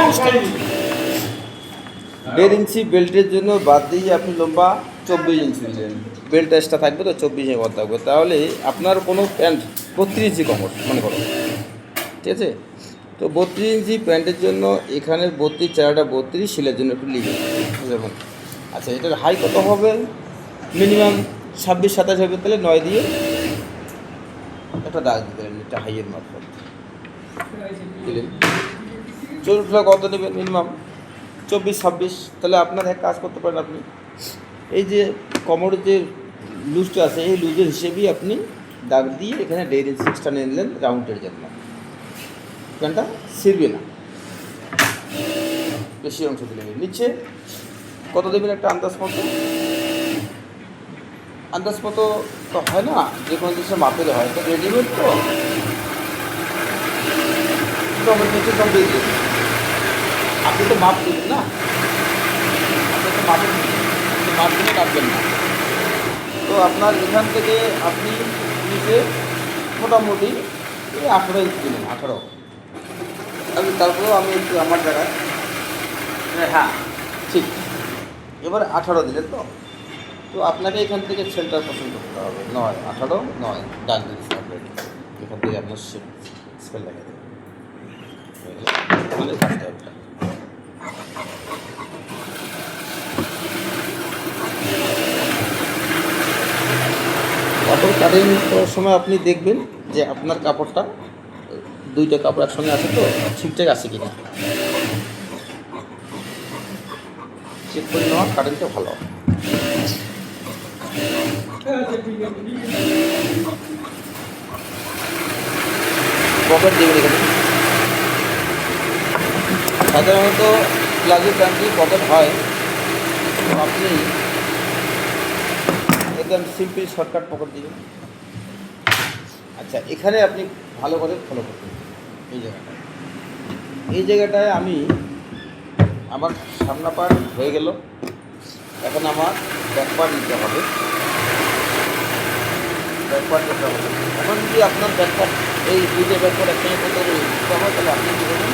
1.5 ইঞ্চি বেল্টের জন্য বাদ দিয়ে আপনি লম্বা 24 ইঞ্চি দিলেন, বেল্ট এক্সট্রা থাকবে তো 24 ইঞ্চি কত থাকবে, তাহলে আপনার কোনো প্যান্ট 32 ইঞ্চি কমর মনে করো, ঠিক আছে। তো 32 ইঞ্চি প্যান্টের জন্য এখানে 32 চারাটা 32 সেলের জন্য একটু লিখে দেখুন। আচ্ছা, এটার হাই কত হবে? মিনিমাম 26-27 হবে, তাহলে 9 দিয়ে একটা দাগ দিতে পারেন, একটা হাইয়ের মাত্রা দিলেন। চুলটা কত নেবেন? মিনিমাম 24-26। তাহলে আপনার এক কাজ করতে পারেন, আপনি এই যে কোমরের যে লুজটা আছে এই লুজের হিসেবেই আপনি দাগ দিয়ে এখানে 1.5 ইঞ্চি এক্সট্রা নিয়ে নিলেন রাউন্ডের জন্য, প্যান্টটা ছিঁড়বে না, বেশি অংশ দিলে নিচ্ছে। কত দেবেন একটা আন্দাজ মতো তো হয় না, যে কোনো জিনিসের মাপের হয়, তো রেডিমেড তো আমার নিচে সব দিয়ে দেবেন। আপনি তো মাপ দেবেন না, আপনি তো মাপ দিলে কাটবেন না। তো আপনার এখান থেকে আপনি নিচে মোটামুটি এই 18 ইঞ্চি দিলেন, 18। তারপরেও আমি একটু আমার জায়গায়, হ্যাঁ ঠিক, এবার 18 দিলেন। তো আপনাকে এখান থেকে সেন্টার পছন্দ করতে হবে, 9, 18, 9 ডাক দিন, এখান থেকে আপনার স্পেল দেখা দেবে, মানে কাজটা একটা। কাপড় কাটিং করার সময় আপনি দেখবেন যে আপনার কাপড়টা, দুইটা কাপড় একসঙ্গে আছে তো ঠিকঠাক আছে কিনা চেক করে নেওয়া কাটিংটা ভালো। পকেট দেবেন এখানে, সাধারণত প্লাজো প্যান্টে পকেট হয়, তো আপনি একদম সিম্পল শর্টকাট পকেট দিবেন। আচ্ছা, এখানে আপনি ভালো করে ফলো করবেন এই জায়গাটায় আমি আমার সামনা পার্ট হয়ে গেল, এখন আমার ব্যাক পার্ট নিতে হবে। এখন যদি আপনার ব্যাক পার্ট এই দুইটা ব্যাক পার্ট একসঙ্গে করতে হয়, তাহলে আপনি কী করবেন?